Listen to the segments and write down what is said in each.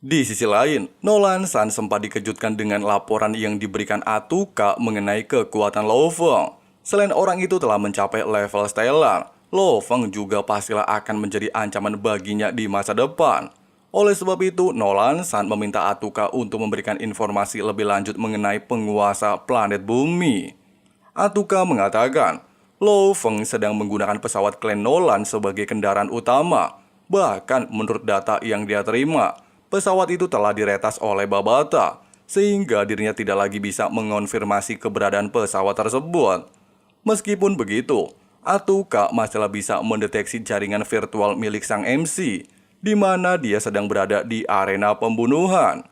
Di sisi lain, Nolan San sempat dikejutkan dengan laporan yang diberikan Atuka mengenai kekuatan Lo Feng. Selain orang itu telah mencapai level stellar, Lo Feng juga pastilah akan menjadi ancaman baginya di masa depan. Oleh sebab itu, Nolan San meminta Atuka untuk memberikan informasi lebih lanjut mengenai penguasa planet bumi. Atuka mengatakan, Lo Feng sedang menggunakan pesawat klan Nolan sebagai kendaraan utama. Bahkan menurut data yang dia terima, pesawat itu telah diretas oleh Babata, sehingga dirinya tidak lagi bisa mengonfirmasi keberadaan pesawat tersebut. Meskipun begitu, Atuka masihlah bisa mendeteksi jaringan virtual milik sang MC, di mana dia sedang berada di arena pembunuhan.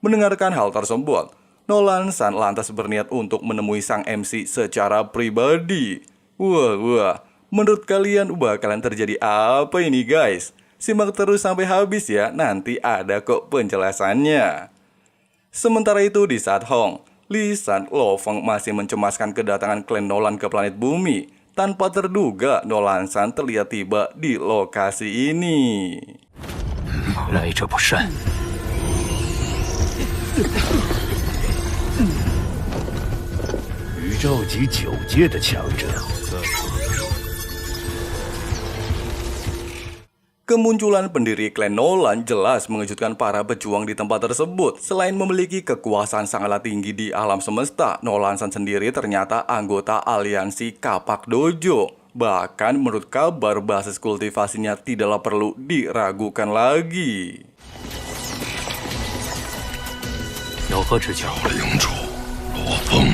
Mendengarkan hal tersebut, Nolan San lantas berniat untuk menemui sang MC secara pribadi. Wah, menurut kalian bakalan terjadi apa ini guys? Simak terus sampai habis ya, nanti ada kok penjelasannya. Sementara itu di saat Hong, Lisan Lo Feng masih mencemaskan kedatangan klan Nolan ke planet bumi. Tanpa terduga, Nolan San terlihat tiba di lokasi ini. 来者不善。宇宙级9阶的强者。 Kemunculan pendiri klan Nolan jelas mengejutkan para pejuang di tempat tersebut. Selain memiliki kekuasaan sangatlah tinggi di alam semesta, Nolan San sendiri ternyata anggota aliansi Kapak Dojo. Bahkan menurut kabar basis kultivasinya tidaklah perlu diragukan lagi. 有何指教？领主罗峰。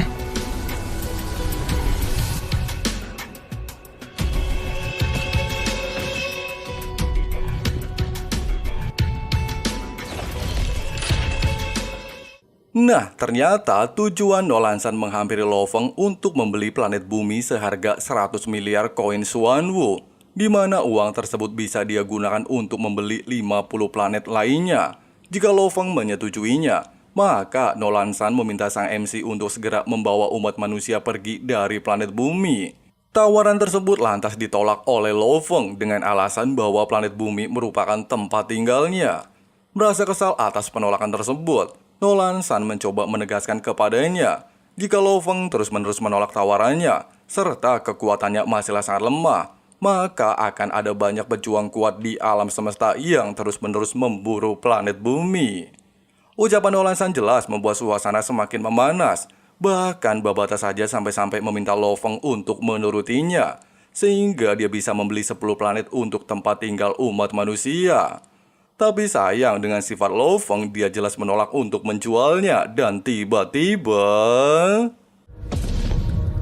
Nah, ternyata tujuan Nolan San menghampiri Lo Feng untuk membeli planet bumi seharga 100 miliar koin Xuanwu, di mana uang tersebut bisa dia gunakan untuk membeli 50 planet lainnya. Jika Lo Feng menyetujuinya, maka Nolan San meminta sang MC untuk segera membawa umat manusia pergi dari planet bumi. Tawaran tersebut lantas ditolak oleh Lo Feng dengan alasan bahwa planet bumi merupakan tempat tinggalnya. Merasa kesal atas penolakan tersebut, Nolan San mencoba menegaskan kepadanya jika Lo Feng terus-menerus menolak tawarannya serta kekuatannya masihlah sangat lemah, maka akan ada banyak pejuang kuat di alam semesta yang terus-menerus memburu planet bumi. Ucapan Nolan San jelas membuat suasana semakin memanas. Bahkan Babata saja sampai-sampai meminta Lo Feng untuk menurutinya, sehingga dia bisa membeli 10 planet untuk tempat tinggal umat manusia. Tapi sayang dengan sifat Lo Feng, dia jelas menolak untuk menjualnya. Dan tiba-tiba...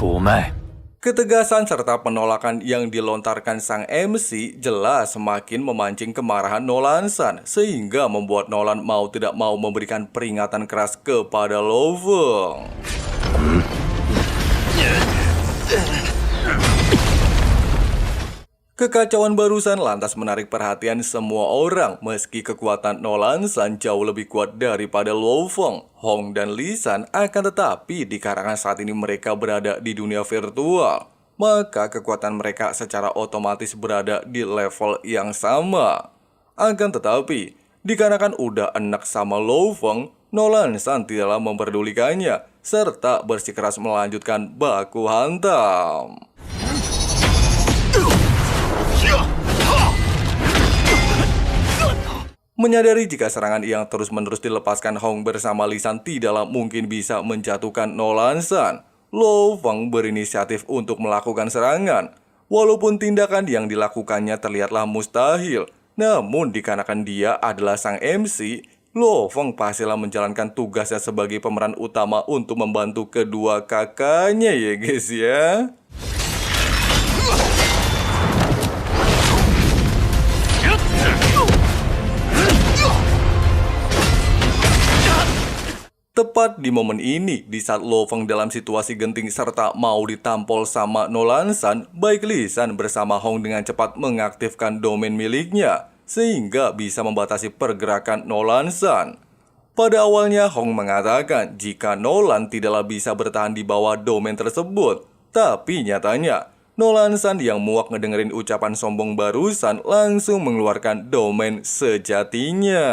不卖。 Ketegasan serta penolakan yang dilontarkan sang MC jelas semakin memancing kemarahan Nolan San, sehingga membuat Nolan mau tidak mau memberikan peringatan keras kepada Lo Feng. Kekacauan barusan lantas menarik perhatian semua orang, meski kekuatan Nolan San jauh lebih kuat daripada Lo Feng. Hong dan Lisan akan tetapi dikarenakan saat ini mereka berada di dunia virtual, maka kekuatan mereka secara otomatis berada di level yang sama. Akan tetapi, dikarenakan udah enak sama Lo Feng, Nolan San tidaklah memperdulikannya, serta bersikeras melanjutkan baku hantam. Menyadari jika serangan yang terus-menerus dilepaskan Hong bersama Lisan tidaklah mungkin bisa menjatuhkan Nolan San, Lo Feng berinisiatif untuk melakukan serangan. Walaupun tindakan yang dilakukannya terlihatlah mustahil, namun dikarenakan dia adalah sang MC, Lo Feng pastilah menjalankan tugasnya sebagai pemeran utama untuk membantu kedua kakaknya ya guys ya. Tepat di momen ini, di saat Lo Feng dalam situasi genting serta mau ditampol sama Nolan San, baik Lisan bersama Hong dengan cepat mengaktifkan domain miliknya, sehingga bisa membatasi pergerakan Nolan San. Pada awalnya Hong mengatakan jika Nolan tidaklah bisa bertahan di bawah domain tersebut, tapi nyatanya Nolan San yang muak ngedengerin ucapan sombong barusan langsung mengeluarkan domain sejatinya.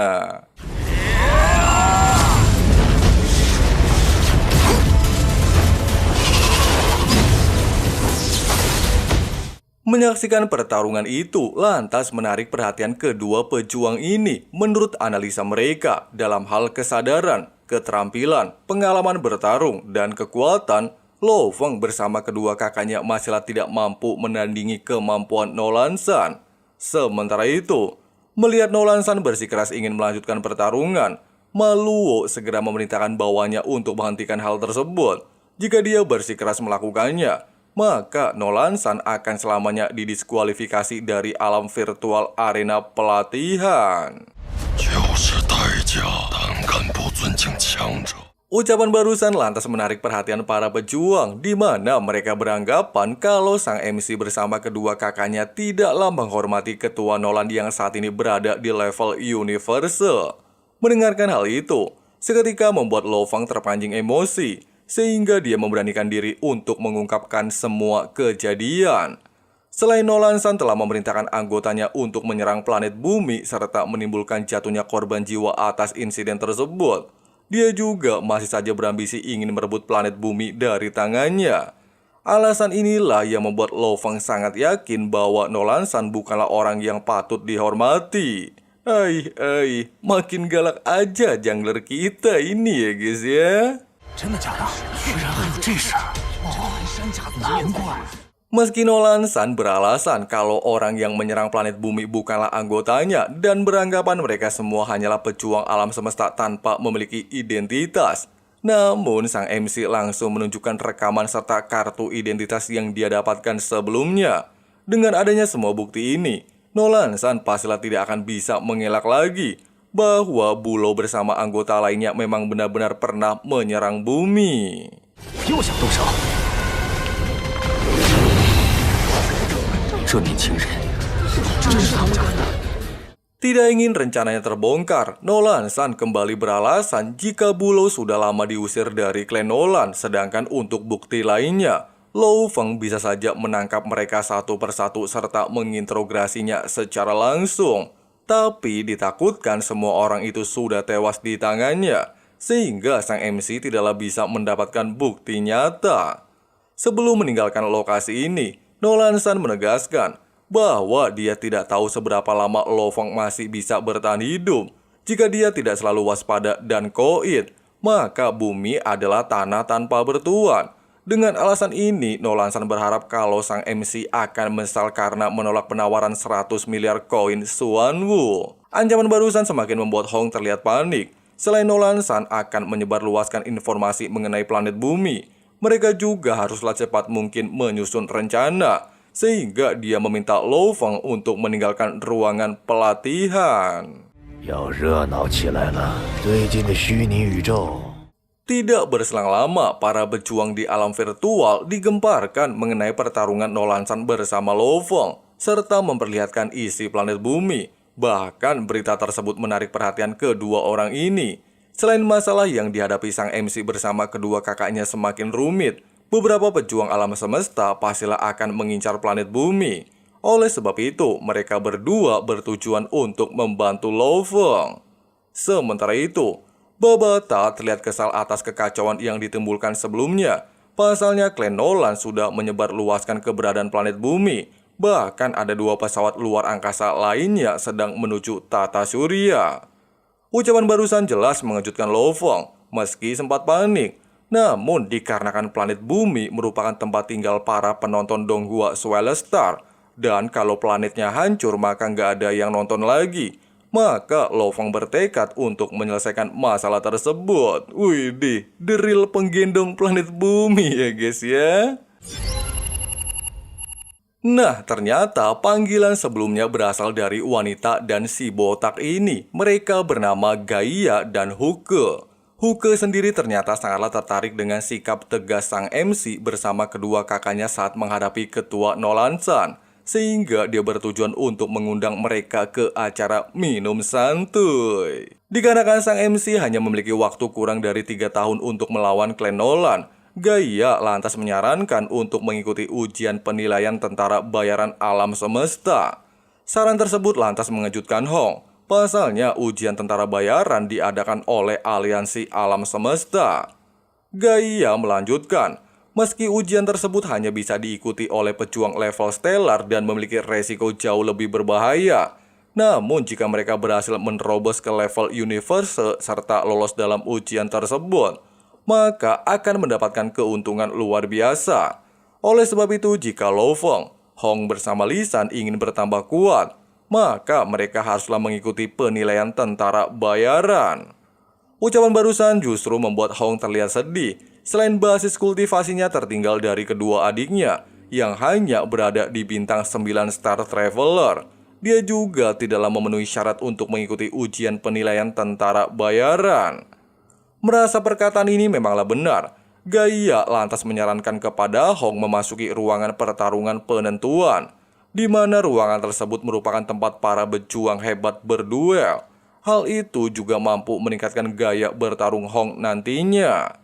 Menyaksikan pertarungan itu lantas menarik perhatian kedua pejuang ini menurut analisa mereka dalam hal kesadaran, keterampilan, pengalaman bertarung, dan kekuatan. Lo Feng bersama kedua kakaknya masihlah tidak mampu menandingi kemampuan Nolan San. Sementara itu, melihat Nolan San bersikeras ingin melanjutkan pertarungan, Ma Luo segera memerintahkan bawahannya untuk menghentikan hal tersebut. Jika dia bersikeras melakukannya, maka Nolan San akan selamanya didiskualifikasi dari alam virtual arena pelatihan. 就是代价，胆敢不尊敬强者。 Ucapan barusan lantas menarik perhatian para pejuang, di mana mereka beranggapan kalau sang MC bersama kedua kakaknya tidaklah menghormati ketua Nolan yang saat ini berada di level universal. Mendengarkan hal itu, seketika membuat Lo Feng terpancing emosi, sehingga dia memberanikan diri untuk mengungkapkan semua kejadian. Selain Nolan San telah memerintahkan anggotanya untuk menyerang planet bumi serta menimbulkan jatuhnya korban jiwa atas insiden tersebut, dia juga masih saja berambisi ingin merebut planet bumi dari tangannya. Alasan inilah yang membuat Lo Feng sangat yakin bahwa Nolan San bukanlah orang yang patut dihormati. Makin galak aja jungler kita ini ya guys ya. 真的假的？居然还有这事儿！难怪。 Meski Nolan San beralasan kalau orang yang menyerang planet bumi bukanlah anggotanya dan beranggapan mereka semua hanyalah pejuang alam semesta tanpa memiliki identitas, namun sang MC langsung menunjukkan rekaman serta kartu identitas yang dia dapatkan sebelumnya. Dengan adanya semua bukti ini, Nolan San pastilah tidak akan bisa mengelak lagi bahwa Bulo bersama anggota lainnya memang benar-benar pernah menyerang bumi. 又想动手？这年轻人真是他们干的！ Tidak ingin rencananya terbongkar, Nolan San kembali beralasan jika Bulo sudah lama diusir dari klan Nolan, sedangkan untuk bukti lainnya, Lo Feng bisa saja menangkap mereka satu persatu serta menginterogasinya secara langsung. Tapi ditakutkan semua orang itu sudah tewas di tangannya, sehingga sang MC tidaklah bisa mendapatkan bukti nyata. Sebelum meninggalkan lokasi ini, Nolan San menegaskan bahwa dia tidak tahu seberapa lama Lo Feng masih bisa bertahan hidup. Jika dia tidak selalu waspada dan koid, maka bumi adalah tanah tanpa bertuan. Dengan alasan ini, Nolan San berharap kalau sang MC akan menyesal karena menolak penawaran 100 miliar koin Xuanwu. Ancaman barusan semakin membuat Hong terlihat panik. Selain Nolan San akan menyebarluaskan informasi mengenai planet bumi, mereka juga haruslah cepat mungkin menyusun rencana, sehingga dia meminta Lo Feng untuk meninggalkan ruangan pelatihan. 要热闹起来了！最近的虚拟宇宙。 Tidak berselang lama, para pejuang di alam virtual digemparkan mengenai pertarungan Nolan San bersama Lo Feng, serta memperlihatkan isi planet bumi. Bahkan berita tersebut menarik perhatian kedua orang ini. Selain masalah yang dihadapi sang MC bersama kedua kakaknya semakin rumit, beberapa pejuang alam semesta pastilah akan mengincar planet bumi. Oleh sebab itu, mereka berdua bertujuan untuk membantu Lo Feng. Sementara itu, Babata terlihat kesal atas kekacauan yang ditimbulkan sebelumnya. Pasalnya klan Nolan sudah menyebarluaskan keberadaan planet bumi. Bahkan ada 2 pesawat luar angkasa lainnya sedang menuju tata surya. Ucapan barusan jelas mengejutkan Lo Feng, meski sempat panik. Namun dikarenakan planet bumi merupakan tempat tinggal para penonton Donghua Swellstar, dan kalau planetnya hancur maka nggak ada yang nonton lagi. Maka Lo Feng bertekad untuk menyelesaikan masalah tersebut. Widih, the real penggendong planet bumi ya guys ya. Nah, ternyata panggilan sebelumnya berasal dari wanita dan si botak ini. Mereka bernama Gaia dan Huke. Huke sendiri ternyata sangatlah tertarik dengan sikap tegas sang MC bersama kedua kakaknya saat menghadapi ketua Nolan San, sehingga dia bertujuan untuk mengundang mereka ke acara minum santuy. Dikarenakan sang MC hanya memiliki waktu kurang dari 3 tahun untuk melawan klan Nolan, Gaia lantas menyarankan untuk mengikuti ujian penilaian tentara bayaran alam semesta. Saran tersebut lantas mengejutkan Hong. Pasalnya ujian tentara bayaran diadakan oleh aliansi alam semesta. Gaia melanjutkan, meski ujian tersebut hanya bisa diikuti oleh pejuang level stellar dan memiliki resiko jauh lebih berbahaya, namun jika mereka berhasil menerobos ke level universe serta lolos dalam ujian tersebut, maka akan mendapatkan keuntungan luar biasa. Oleh sebab itu, jika Lo Feng, Hong bersama Li San ingin bertambah kuat, maka mereka haruslah mengikuti penilaian tentara bayaran. Ucapan barusan justru membuat Hong terlihat sedih. Selain basis kultivasinya tertinggal dari kedua adiknya yang hanya berada di bintang 9 Star Traveler, dia juga tidaklah memenuhi syarat untuk mengikuti ujian penilaian tentara bayaran. Merasa perkataan ini memanglah benar, Gaia lantas menyarankan kepada Hong memasuki ruangan pertarungan penentuan, di mana ruangan tersebut merupakan tempat para pejuang hebat berduel. Hal itu juga mampu meningkatkan gaya bertarung Hong nantinya.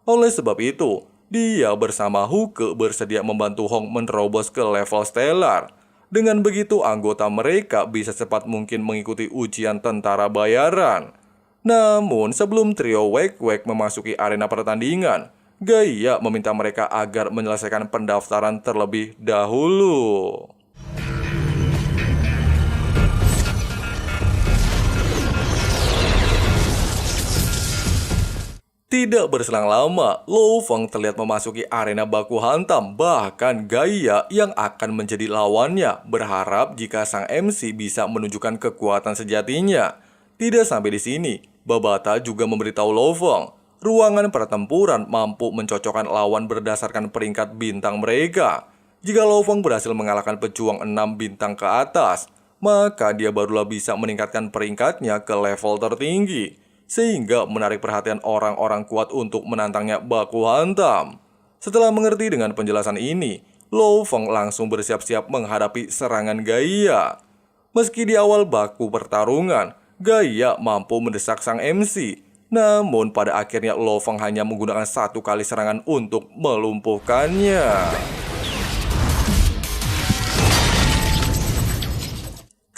Oleh sebab itu, dia bersama Huke bersedia membantu Hong menerobos ke level stellar. Dengan begitu, anggota mereka bisa cepat mungkin mengikuti ujian tentara bayaran. Namun, sebelum trio Wek-Wek memasuki arena pertandingan, Gaia meminta mereka agar menyelesaikan pendaftaran terlebih dahulu. Tidak berselang lama, Lo Feng terlihat memasuki arena baku hantam. Bahkan Gaia yang akan menjadi lawannya berharap jika sang MC bisa menunjukkan kekuatan sejatinya. Tidak sampai di sini, Babata juga memberitahu Lo Feng, ruangan pertempuran mampu mencocokkan lawan berdasarkan peringkat bintang mereka. Jika Lo Feng berhasil mengalahkan pejuang 6 bintang ke atas, maka dia barulah bisa meningkatkan peringkatnya ke level tertinggi, sehingga menarik perhatian orang-orang kuat untuk menantangnya baku hantam. Setelah mengerti dengan penjelasan ini, Lo Feng langsung bersiap-siap menghadapi serangan Gaia. Meski di awal baku pertarungan, Gaia mampu mendesak sang MC, namun pada akhirnya Lo Feng hanya menggunakan 1 kali serangan untuk melumpuhkannya.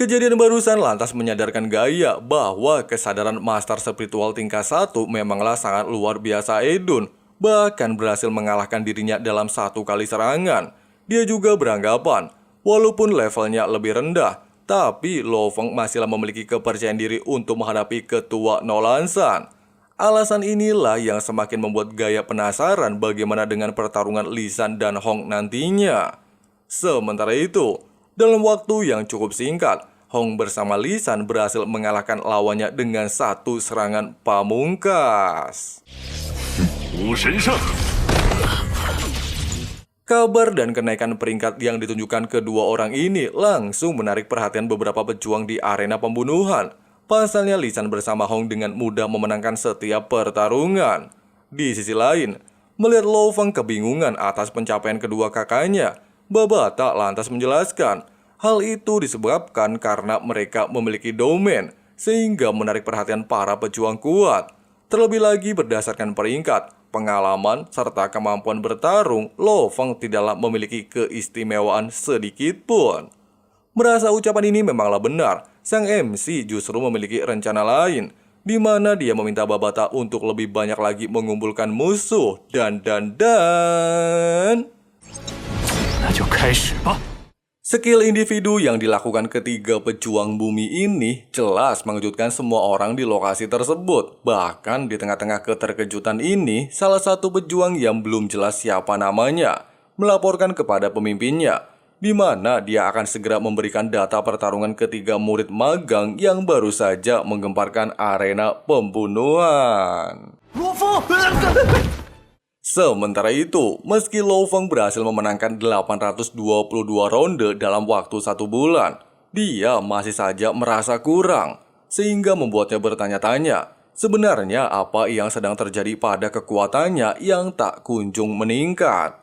Kejadian barusan lantas menyadarkan Gaia bahwa kesadaran master spiritual tingkat 1 memanglah sangat luar biasa edun, bahkan berhasil mengalahkan dirinya dalam 1 kali serangan. Dia juga beranggapan, walaupun levelnya lebih rendah, tapi Lo Feng masihlah memiliki kepercayaan diri untuk menghadapi ketua Nolansan. Alasan inilah yang semakin membuat Gaia penasaran bagaimana dengan pertarungan Li San dan Hong nantinya. Sementara itu, dalam waktu yang cukup singkat, Hong bersama Li San berhasil mengalahkan lawannya dengan 1 serangan pamungkas. Kabar dan kenaikan peringkat yang ditunjukkan kedua orang ini langsung menarik perhatian beberapa pejuang di arena pembunuhan. Pasalnya Li San bersama Hong dengan mudah memenangkan setiap pertarungan. Di sisi lain, melihat Lo Feng kebingungan atas pencapaian kedua kakaknya, Babata lantas menjelaskan, hal itu disebabkan karena mereka memiliki domain, sehingga menarik perhatian para pejuang kuat. Terlebih lagi berdasarkan peringkat, pengalaman, serta kemampuan bertarung, Lo Feng tidaklah memiliki keistimewaan sedikit pun. Merasa ucapan ini memanglah benar, sang MC justru memiliki rencana lain, di mana dia meminta Babata untuk lebih banyak lagi mengumpulkan musuh dan. 那就开始吧。 Skill individu yang dilakukan ketiga pejuang bumi ini jelas mengejutkan semua orang di lokasi tersebut. Bahkan di tengah-tengah keterkejutan ini, salah satu pejuang yang belum jelas siapa namanya melaporkan kepada pemimpinnya, di mana dia akan segera memberikan data pertarungan ketiga murid magang yang baru saja menggemparkan arena pembunuhan. Sementara itu, meski Lo Feng berhasil memenangkan 822 ronde dalam waktu 1 bulan, dia masih saja merasa kurang, sehingga membuatnya bertanya-tanya, sebenarnya apa yang sedang terjadi pada kekuatannya yang tak kunjung meningkat.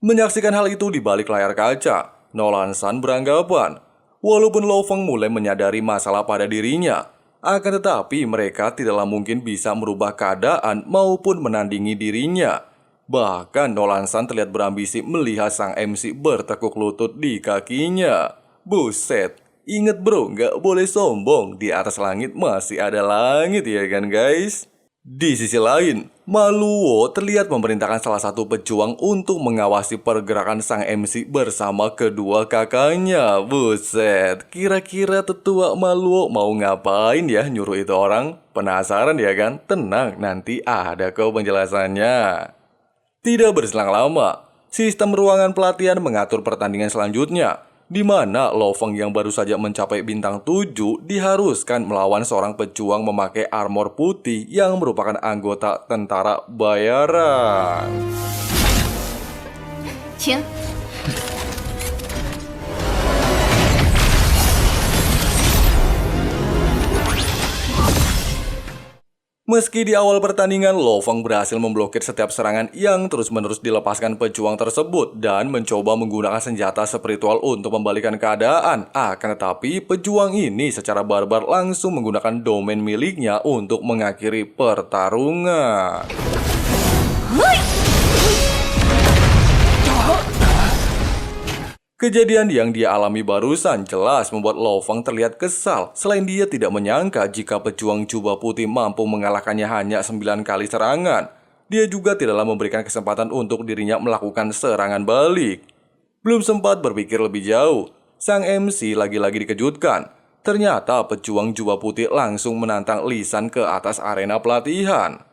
Menyaksikan hal itu di balik layar kaca, Nolansan beranggapan, walaupun Lo Feng mulai menyadari masalah pada dirinya, akan tetapi mereka tidaklah mungkin bisa merubah keadaan maupun menandingi dirinya. Bahkan Nolansan terlihat berambisi melihat sang MC bertekuk lutut di kakinya. Buset, Ingat bro, nggak boleh sombong. Di atas langit masih ada langit ya kan guys? Di sisi lain, Maluo terlihat memerintahkan salah satu pejuang untuk mengawasi pergerakan sang MC bersama kedua kakaknya. Buset, kira-kira tetua Maluo mau ngapain ya nyuruh itu orang? Penasaran ya kan? Tenang, nanti ada kok penjelasannya. Tidak berselang lama, sistem ruangan pelatihan mengatur pertandingan selanjutnya, di mana Lo Feng yang baru saja mencapai bintang 7 diharuskan melawan seorang pejuang memakai armor putih yang merupakan anggota tentara bayaran. 请。 Meski di awal pertandingan, Lo Feng berhasil memblokir setiap serangan yang terus-menerus dilepaskan pejuang tersebut dan mencoba menggunakan senjata spiritual untuk membalikan keadaan. Akan tetapi, pejuang ini secara barbar langsung menggunakan domain miliknya untuk mengakhiri pertarungan. Kejadian yang dia alami barusan jelas membuat Lo Feng terlihat kesal. Selain dia tidak menyangka jika pejuang jubah putih mampu mengalahkannya hanya 9 kali serangan, dia juga tidaklah memberikan kesempatan untuk dirinya melakukan serangan balik. Belum sempat berpikir lebih jauh, sang MC lagi-lagi dikejutkan. Ternyata pejuang jubah putih langsung menantang Lee San ke atas arena pelatihan.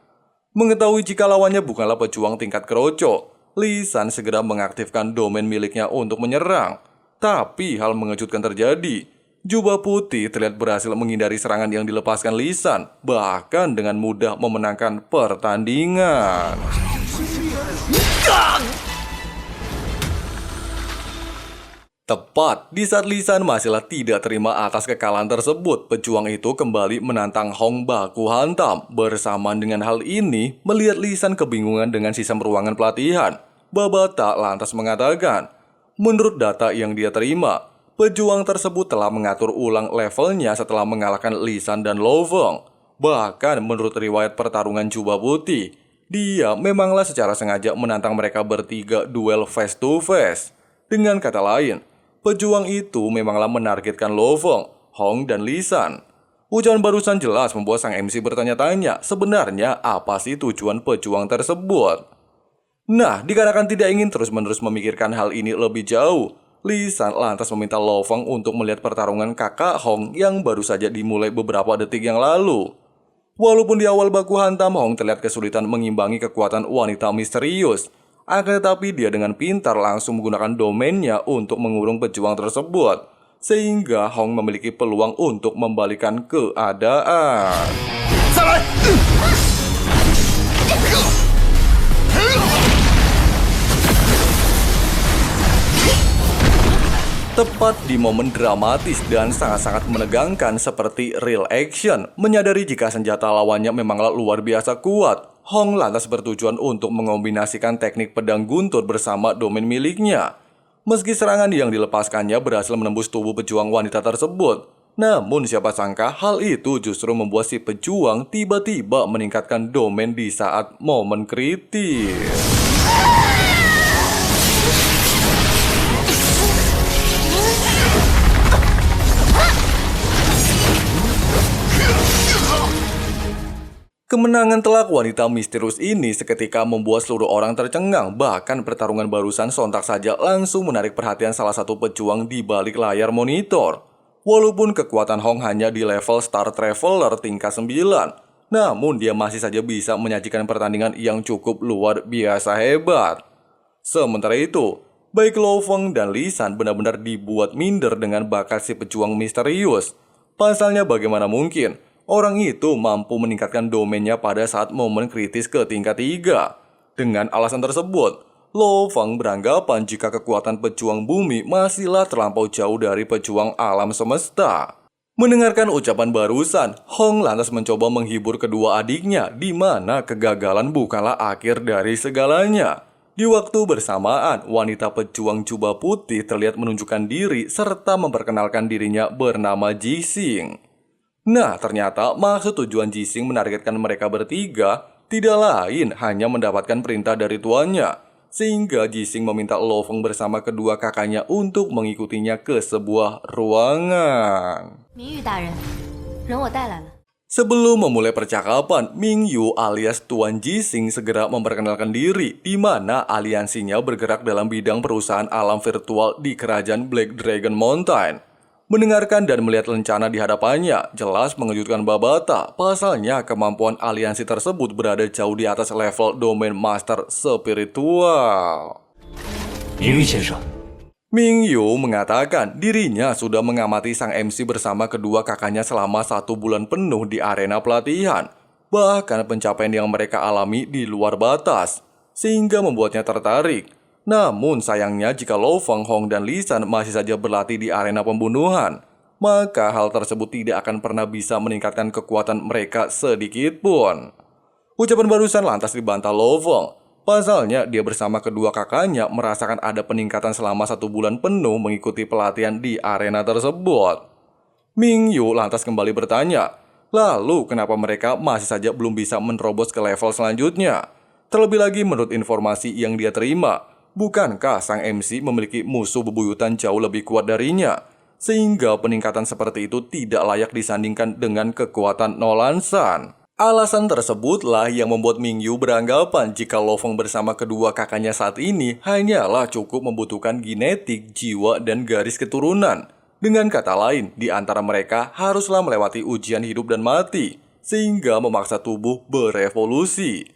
Mengetahui jika lawannya bukanlah pejuang tingkat keroco, Lee San segera mengaktifkan domain miliknya untuk menyerang. Tapi hal mengejutkan terjadi. Jubah putih terlihat berhasil menghindari serangan yang dilepaskan Lee San, bahkan dengan mudah memenangkan pertandingan. Tepat di saat Lee San masihlah tidak terima atas kekalahan tersebut, pejuang itu kembali menantang Hong baku hantam. Bersamaan dengan hal ini, melihat Lee San kebingungan dengan sistem ruangan pelatihan, Babata lantas mengatakan, menurut data yang dia terima, pejuang tersebut telah mengatur ulang levelnya setelah mengalahkan Lee San dan Lo Feng. Bahkan menurut riwayat pertarungan jubah putih, dia memanglah secara sengaja menantang mereka bertiga duel face to face. Dengan kata lain, pejuang itu memanglah menargetkan Lo Feng, Hong, dan Lee San. Ucapan barusan jelas membuat sang MC bertanya-tanya, sebenarnya apa sih tujuan pejuang tersebut? Nah, dikarenakan tidak ingin terus-menerus memikirkan hal ini lebih jauh, Lee San lantas meminta Lo Feng untuk melihat pertarungan kakak Hong yang baru saja dimulai beberapa detik yang lalu. Walaupun di awal baku hantam Hong terlihat kesulitan mengimbangi kekuatan wanita misterius, akan tetapi dia dengan pintar langsung menggunakan domainnya untuk mengurung pejuang tersebut, sehingga Hong memiliki peluang untuk membalikan keadaan. Tepat di momen dramatis dan sangat-sangat menegangkan seperti real action, menyadari jika senjata lawannya memanglah luar biasa kuat, Hong lantas bertujuan untuk mengombinasikan teknik pedang guntur bersama domain miliknya. Meski serangan yang dilepaskannya berhasil menembus tubuh pejuang wanita tersebut, namun siapa sangka hal itu justru membuat si pejuang tiba-tiba meningkatkan domain di saat momen kritis. Kemenangan telak wanita misterius ini seketika membuat seluruh orang tercengang. Bahkan pertarungan barusan sontak saja langsung menarik perhatian salah satu pejuang di balik layar monitor. Walaupun kekuatan Hong hanya di level Star Traveler tingkat 9, namun dia masih saja bisa menyajikan pertandingan yang cukup luar biasa hebat. Sementara itu, baik Lo Feng dan Lee San benar-benar dibuat minder dengan bakat si pejuang misterius. Pasalnya bagaimana mungkin orang itu mampu meningkatkan domainnya pada saat momen kritis ke tingkat 3. Dengan alasan tersebut, Lo Feng beranggapan jika kekuatan pejuang bumi masihlah terlampau jauh dari pejuang alam semesta. Mendengarkan ucapan barusan, Hong lantas mencoba menghibur kedua adiknya, di mana kegagalan bukanlah akhir dari segalanya. Di waktu bersamaan, wanita pejuang jubah putih terlihat menunjukkan diri serta memperkenalkan dirinya bernama Jixing. Nah, ternyata maksud tujuan Jixing menargetkan mereka bertiga tidak lain hanya mendapatkan perintah dari tuannya. sehingga Jising meminta Lo Feng bersama kedua kakaknya untuk mengikutinya ke sebuah ruangan. 明玉大人，人我带来了。 Sebelum memulai percakapan, Ming Yu alias Tuan Jising segera memperkenalkan diri di mana aliansinya bergerak dalam bidang perusahaan alam virtual di kerajaan Black Dragon Mountain. Mendengarkan dan melihat lencana di hadapannya, jelas mengejutkan Babata. Pasalnya kemampuan aliansi tersebut berada jauh di atas level Domain Master Spiritual. 明玉先生， Ming Yu mengatakan dirinya sudah mengamati sang MC bersama kedua kakaknya selama 1 bulan penuh di arena pelatihan. Bahkan pencapaian yang mereka alami di luar batas, sehingga membuatnya tertarik. Namun sayangnya jika Lo Feng, Hong, dan Li San masih saja berlatih di arena pembunuhan, maka hal tersebut tidak akan pernah bisa meningkatkan kekuatan mereka sedikit pun. Ucapan barusan lantas dibantah Lo Feng. Pasalnya, dia bersama kedua kakaknya merasakan ada peningkatan selama 1 bulan penuh mengikuti pelatihan di arena tersebut. Ming Yu lantas kembali bertanya, lalu kenapa mereka masih saja belum bisa menerobos ke level selanjutnya? Terlebih lagi menurut informasi yang dia terima, bukankah sang MC memiliki musuh bebuyutan jauh lebih kuat darinya? Sehingga peningkatan seperti itu tidak layak disandingkan dengan kekuatan Nolan San. Alasan tersebutlah yang membuat Ming Yu beranggapan jika Lo Feng bersama kedua kakaknya saat ini hanyalah cukup membutuhkan genetik, jiwa, dan garis keturunan. Dengan kata lain, di antara mereka haruslah melewati ujian hidup dan mati, sehingga memaksa tubuh berevolusi.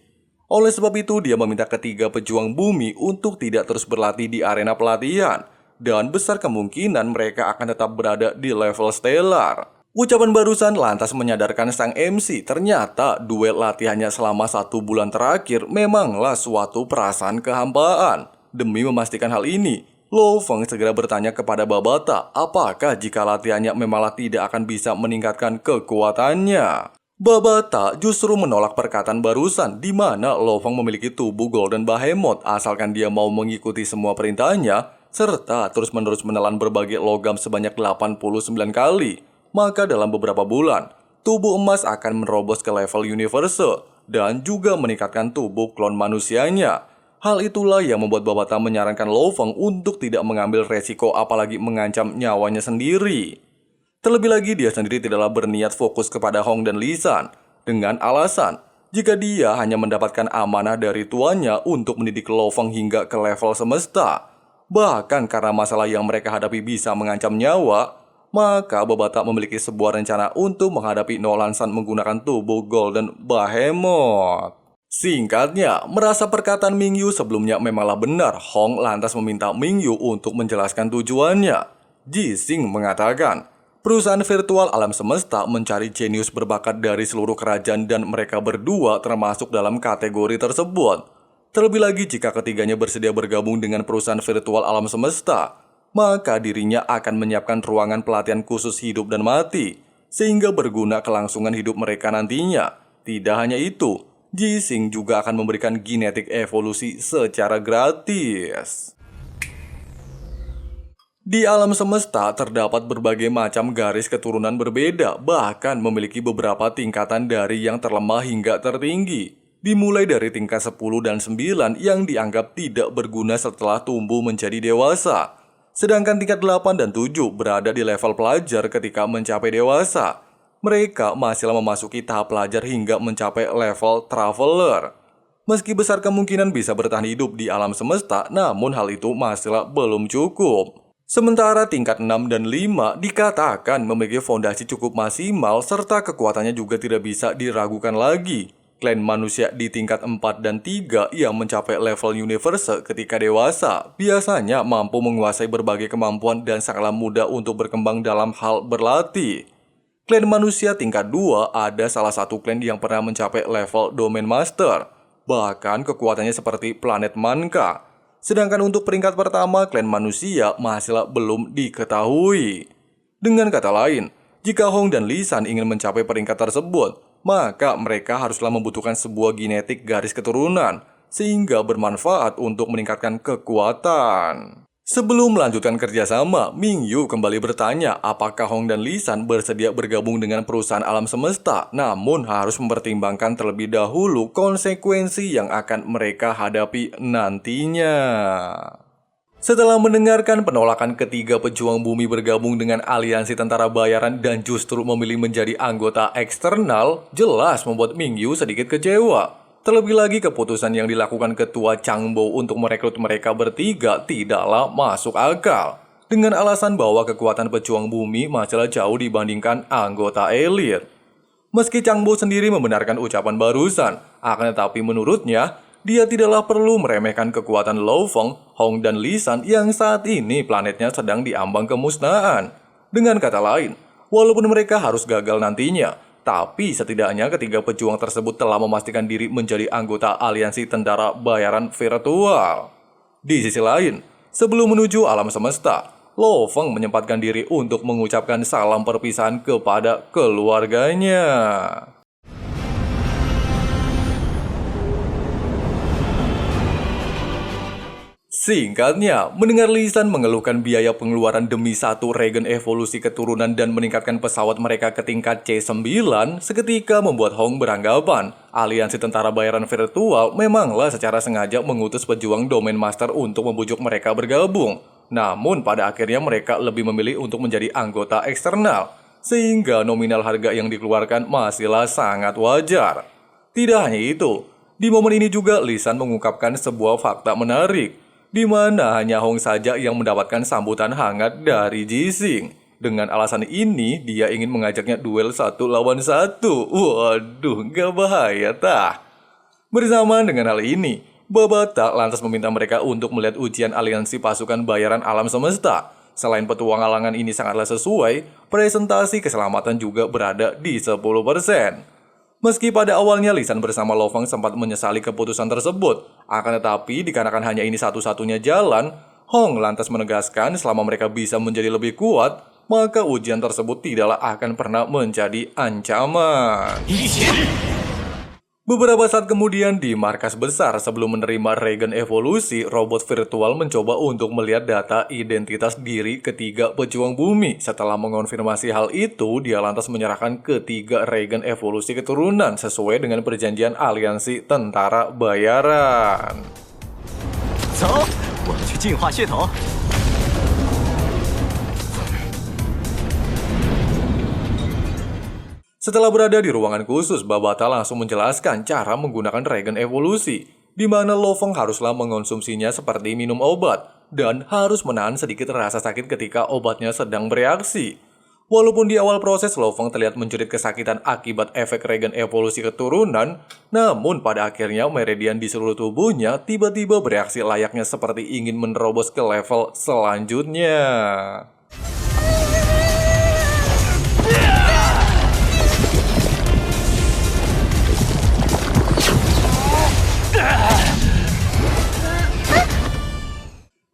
Oleh sebab itu, dia meminta ketiga pejuang bumi untuk tidak terus berlatih di arena pelatihan, dan besar kemungkinan mereka akan tetap berada di level stellar. Ucapan barusan lantas menyadarkan sang MC ternyata duel latihannya selama 1 bulan terakhir memanglah suatu perasaan kehampaan. Demi memastikan hal ini, Lo Feng segera bertanya kepada Babata apakah jika latihannya memanglah tidak akan bisa meningkatkan kekuatannya. Babata justru menolak perkataan barusan di mana Lo Feng memiliki tubuh Golden Behemoth asalkan dia mau mengikuti semua perintahnya serta terus-menerus menelan berbagai logam sebanyak 89 kali. Maka dalam beberapa bulan, tubuh emas akan menerobos ke level universal dan juga meningkatkan tubuh klon manusianya. Hal itulah yang membuat Babata menyarankan Lo Feng untuk tidak mengambil resiko apalagi mengancam nyawanya sendiri. Terlebih lagi dia sendiri tidaklah berniat fokus kepada Hong dan Li San dengan alasan jika dia hanya mendapatkan amanah dari tuannya untuk mendidik Lo Feng hingga ke level semesta. Bahkan karena masalah yang mereka hadapi bisa mengancam nyawa, maka Babata memiliki sebuah rencana untuk menghadapi Nolan San menggunakan tubuh Golden Behemoth. Singkatnya, merasa perkataan Ming Yu sebelumnya memanglah benar, Hong lantas meminta Ming Yu untuk menjelaskan tujuannya. Jising mengatakan, perusahaan virtual alam semesta mencari jenius berbakat dari seluruh kerajaan dan mereka berdua termasuk dalam kategori tersebut. Terlebih lagi jika ketiganya bersedia bergabung dengan perusahaan virtual alam semesta, maka dirinya akan menyiapkan ruangan pelatihan khusus hidup dan mati, sehingga berguna kelangsungan hidup mereka nantinya. Tidak hanya itu, Jising juga akan memberikan genetik evolusi secara gratis. Di alam semesta terdapat berbagai macam garis keturunan berbeda, bahkan memiliki beberapa tingkatan dari yang terlemah hingga tertinggi. Dimulai dari tingkat 10 dan 9 yang dianggap tidak berguna setelah tumbuh menjadi dewasa. Sedangkan tingkat 8 dan 7 berada di level pelajar ketika mencapai dewasa. Mereka masih memasuki tahap pelajar hingga mencapai level traveler. Meski besar kemungkinan bisa bertahan hidup di alam semesta, namun hal itu masihlah belum cukup. Sementara tingkat 6 dan 5 dikatakan memiliki fondasi cukup maksimal serta kekuatannya juga tidak bisa diragukan lagi. Klan manusia di tingkat 4 dan 3 yang mencapai level universal ketika dewasa biasanya mampu menguasai berbagai kemampuan dan sangatlah mudah untuk berkembang dalam hal berlatih. Klan manusia tingkat 2 ada salah satu klan yang pernah mencapai level Domain Master. Bahkan kekuatannya seperti planet Manka. Sedangkan untuk peringkat pertama klan manusia masihlah belum diketahui. Dengan kata lain, jika Hong dan Li San ingin mencapai peringkat tersebut, maka mereka haruslah membutuhkan sebuah genetik garis keturunan, sehingga bermanfaat untuk meningkatkan kekuatan. Sebelum melanjutkan kerjasama, Mingyu kembali bertanya apakah Hong dan Lisan bersedia bergabung dengan perusahaan alam semesta, namun harus mempertimbangkan terlebih dahulu konsekuensi yang akan mereka hadapi nantinya. Setelah mendengarkan penolakan ketiga pejuang bumi bergabung dengan aliansi tentara bayaran dan justru memilih menjadi anggota eksternal, jelas membuat Mingyu sedikit kecewa. Terlebih lagi keputusan yang dilakukan Ketua Changbo untuk merekrut mereka bertiga tidaklah masuk akal. Dengan alasan bahwa kekuatan pejuang bumi masih jauh dibandingkan anggota elit. Meski Changbo sendiri membenarkan ucapan barusan, akan tetapi menurutnya, dia tidaklah perlu meremehkan kekuatan Lo Feng, Hong dan Lisan yang saat ini planetnya sedang diambang kemusnahan. Dengan kata lain, walaupun mereka harus gagal nantinya, tapi setidaknya ketiga pejuang tersebut telah memastikan diri menjadi anggota aliansi tentara bayaran virtual. Di sisi lain, sebelum menuju alam semesta, Lo Feng menyempatkan diri untuk mengucapkan salam perpisahan kepada keluarganya. Singkatnya, mendengar Lisan mengeluhkan biaya pengeluaran demi satu regen evolusi keturunan dan meningkatkan pesawat mereka ke tingkat C9, seketika membuat Hong beranggapan aliansi tentara bayaran virtual memanglah secara sengaja mengutus pejuang domain master untuk membujuk mereka bergabung. Namun pada akhirnya mereka lebih memilih untuk menjadi anggota eksternal, sehingga nominal harga yang dikeluarkan masihlah sangat wajar. Tidak hanya itu, di momen ini juga Lisan mengungkapkan sebuah fakta menarik, di mana hanya Hong saja yang mendapatkan sambutan hangat dari Jixing. Dengan alasan ini, dia ingin mengajaknya duel 1 lawan 1. Waduh, gak bahaya tah? Bersamaan dengan hal ini, Babata lantas meminta mereka untuk melihat ujian aliansi pasukan bayaran alam semesta. Selain petualangan ini sangatlah sesuai, presentasi keselamatan juga berada di 10%. Meski pada awalnya Lisan bersama Lo Feng sempat menyesali keputusan tersebut, akan tetapi dikarenakan hanya ini satu-satunya jalan, Hong lantas menegaskan selama mereka bisa menjadi lebih kuat, maka ujian tersebut tidaklah akan pernah menjadi ancaman. Beberapa saat kemudian di markas besar sebelum menerima regen evolusi, robot virtual mencoba untuk melihat data identitas diri ketiga pejuang bumi. Setelah mengonfirmasi hal itu, dia lantas menyerahkan ketiga regen evolusi keturunan sesuai dengan perjanjian aliansi tentara bayaran. 走，我们去净化血统。 Setelah berada di ruangan khusus, Babata langsung menjelaskan cara menggunakan regen evolusi, di mana Lo Feng haruslah mengonsumsinya seperti minum obat, dan harus menahan sedikit rasa sakit ketika obatnya sedang bereaksi. Walaupun di awal proses Lo Feng terlihat menjerit kesakitan akibat efek regen evolusi keturunan, namun pada akhirnya meridian di seluruh tubuhnya tiba-tiba bereaksi layaknya seperti ingin menerobos ke level selanjutnya.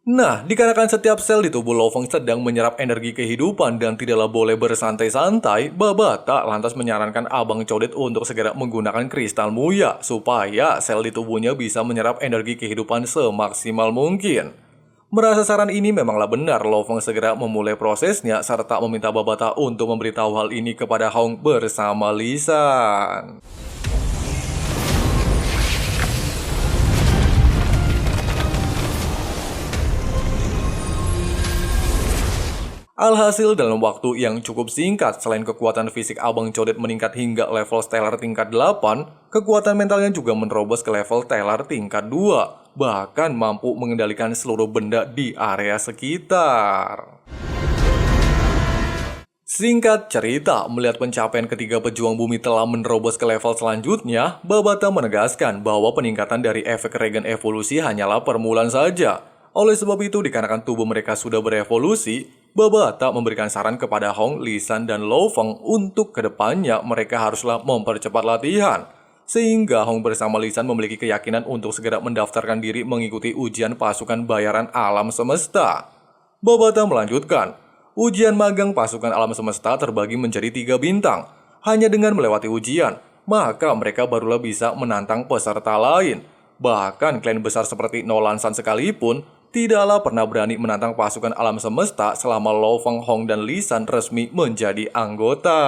Nah, dikarenakan setiap sel di tubuh Lo Feng sedang menyerap energi kehidupan dan tidaklah boleh bersantai-santai, Babata lantas menyarankan Abang Codet untuk segera menggunakan kristal muya supaya sel di tubuhnya bisa menyerap energi kehidupan semaksimal mungkin. Merasa saran ini memanglah benar, Lo Feng segera memulai prosesnya serta meminta Babata untuk memberitahu hal ini kepada Hong bersama Lisan. Alhasil dalam waktu yang cukup singkat, selain kekuatan fisik Abang Codet meningkat hingga level stellar tingkat 8, kekuatan mentalnya juga menerobos ke level stellar tingkat 2, bahkan mampu mengendalikan seluruh benda di area sekitar. Singkat cerita, melihat pencapaian ketiga pejuang bumi telah menerobos ke level selanjutnya, Babata menegaskan bahwa peningkatan dari efek regen evolusi hanyalah permulaan saja. Oleh sebab itu, dikarenakan tubuh mereka sudah berevolusi, Babata memberikan saran kepada Hong, Lisan, dan Lo Feng untuk kedepannya mereka haruslah mempercepat latihan. Sehingga Hong bersama Lisan memiliki keyakinan untuk segera mendaftarkan diri mengikuti ujian pasukan bayaran alam semesta. Babata melanjutkan, ujian magang pasukan alam semesta terbagi menjadi 3 bintang. Hanya dengan melewati ujian, maka mereka barulah bisa menantang peserta lain. Bahkan klan besar seperti Nolan San sekalipun tidaklah pernah berani menantang pasukan alam semesta selama Lo Fenghong dan Li San resmi menjadi anggota.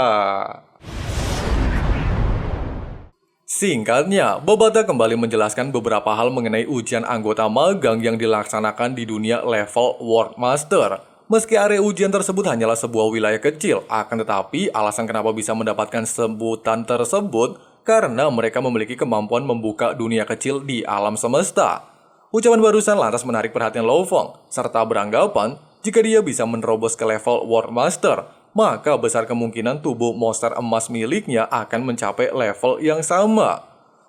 Singkatnya, Babata kembali menjelaskan beberapa hal mengenai ujian anggota magang yang dilaksanakan di dunia level World Master. Meski area ujian tersebut hanyalah sebuah wilayah kecil, akan tetapi alasan kenapa bisa mendapatkan sebutan tersebut karena mereka memiliki kemampuan membuka dunia kecil di alam semesta. Ucapan barusan lantas menarik perhatian Lo Feng, serta beranggapan jika dia bisa menerobos ke level World Master, maka besar kemungkinan tubuh monster emas miliknya akan mencapai level yang sama.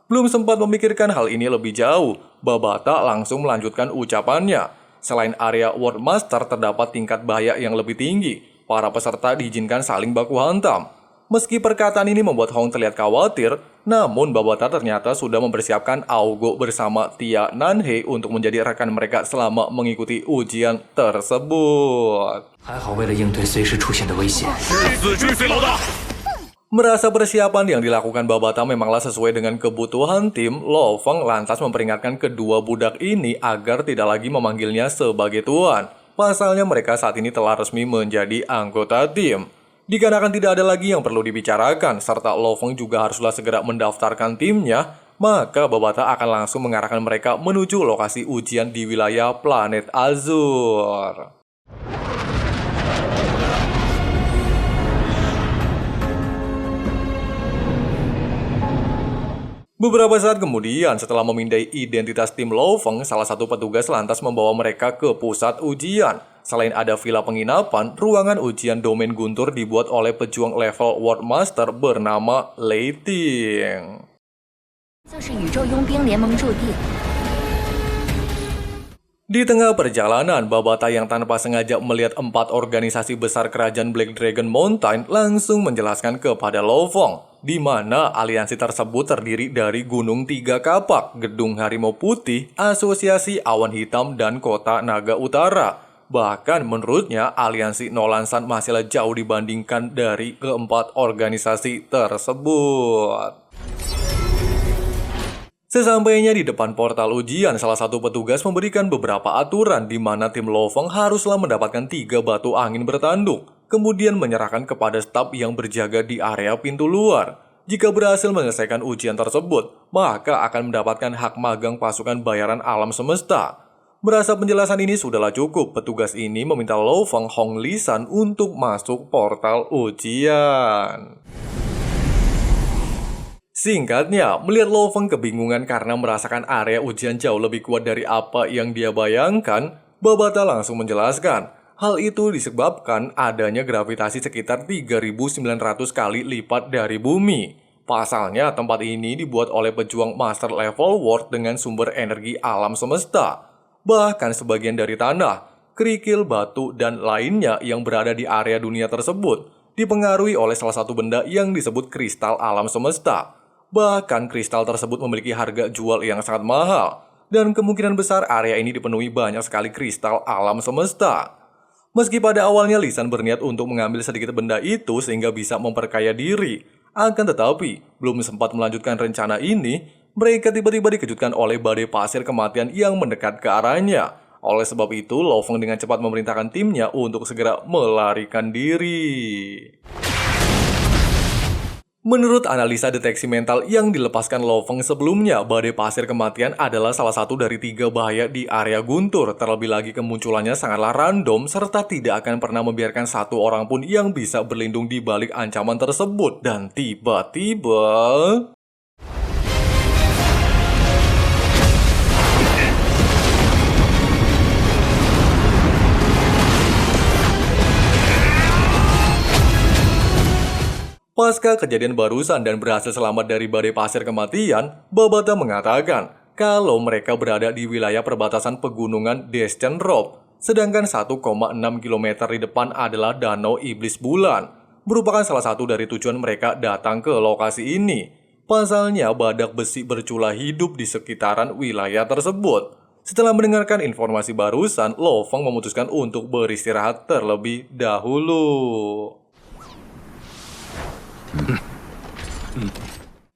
Belum sempat memikirkan hal ini lebih jauh, Babata langsung melanjutkan ucapannya. Selain area World Master terdapat tingkat bahaya yang lebih tinggi, para peserta diizinkan saling baku hantam. Meski perkataan ini membuat Hong terlihat khawatir, namun Babata ternyata sudah mempersiapkan Aogo bersama Tia Nanhe untuk menjadi rekan mereka selama mengikuti ujian tersebut. 还好，为了应对随时出现的危险， 死追随老大！ Merasa persiapan yang dilakukan Babata memanglah sesuai dengan kebutuhan tim, Lo Feng lantas memperingatkan kedua budak ini agar tidak lagi memanggilnya sebagai tuan. Pasalnya mereka saat ini telah resmi menjadi anggota tim. Dikarenakan tidak ada lagi yang perlu dibicarakan, serta Lo Feng juga haruslah segera mendaftarkan timnya, maka Babata akan langsung mengarahkan mereka menuju lokasi ujian di wilayah planet Azur. Beberapa saat kemudian, setelah memindai identitas tim Lo Feng, salah satu petugas lantas membawa mereka ke pusat ujian. Selain ada villa penginapan, ruangan ujian domain guntur dibuat oleh pejuang level World Master bernama Lei Ting. 就是宇宙佣兵联盟驻地。 Di tengah perjalanan, Babata yang tanpa sengaja melihat 4 organisasi besar kerajaan Black Dragon Mountain langsung menjelaskan kepada Lo Feng, di mana aliansi tersebut terdiri dari Gunung Tiga Kapak, Gedung Harimau Putih, Asosiasi Awan Hitam, dan Kota Naga Utara. Bahkan menurutnya, aliansi Nolansan masihlah jauh dibandingkan dari keempat organisasi tersebut. Sesampainya di depan portal ujian, salah satu petugas memberikan beberapa aturan di mana tim Lo Feng haruslah mendapatkan 3 batu angin bertanduk, kemudian menyerahkan kepada staf yang berjaga di area pintu luar. Jika berhasil menyelesaikan ujian tersebut, maka akan mendapatkan hak magang pasukan bayaran alam semesta. Merasa penjelasan ini sudahlah cukup, petugas ini meminta Lo Feng Hong Li San untuk masuk portal ujian. Singkatnya, melihat Lo Feng kebingungan karena merasakan area ujian jauh lebih kuat dari apa yang dia bayangkan, Babata langsung menjelaskan. Hal itu disebabkan adanya gravitasi sekitar 3.900 kali lipat dari bumi. Pasalnya, tempat ini dibuat oleh pejuang Master Level World dengan sumber energi alam semesta. Bahkan sebagian dari tanah, kerikil, batu, dan lainnya yang berada di area dunia tersebut dipengaruhi oleh salah satu benda yang disebut kristal alam semesta. Bahkan kristal tersebut memiliki harga jual yang sangat mahal, dan kemungkinan besar area ini dipenuhi banyak sekali kristal alam semesta. Meski pada awalnya Li San berniat untuk mengambil sedikit benda itu sehingga bisa memperkaya diri, akan tetapi belum sempat melanjutkan rencana ini, mereka tiba-tiba dikejutkan oleh badai pasir kematian yang mendekat ke arahnya. Oleh sebab itu, Lo Feng dengan cepat memerintahkan timnya untuk segera melarikan diri. Menurut analisa deteksi mental yang dilepaskan Lo Feng sebelumnya, badai pasir kematian adalah salah satu dari 3 bahaya di area guntur. Terlebih lagi kemunculannya sangatlah random serta tidak akan pernah membiarkan satu orang pun yang bisa berlindung di balik ancaman tersebut. Dan tiba-tiba... Pasca kejadian barusan dan berhasil selamat dari badai pasir kematian, Babata mengatakan kalau mereka berada di wilayah perbatasan pegunungan Descent Rock, sedangkan 1,6 km di depan adalah Danau Iblis Bulan, merupakan salah satu dari tujuan mereka datang ke lokasi ini. Pasalnya, badak besi bercula hidup di sekitaran wilayah tersebut. Setelah mendengarkan informasi barusan, Lo Feng memutuskan untuk beristirahat terlebih dahulu.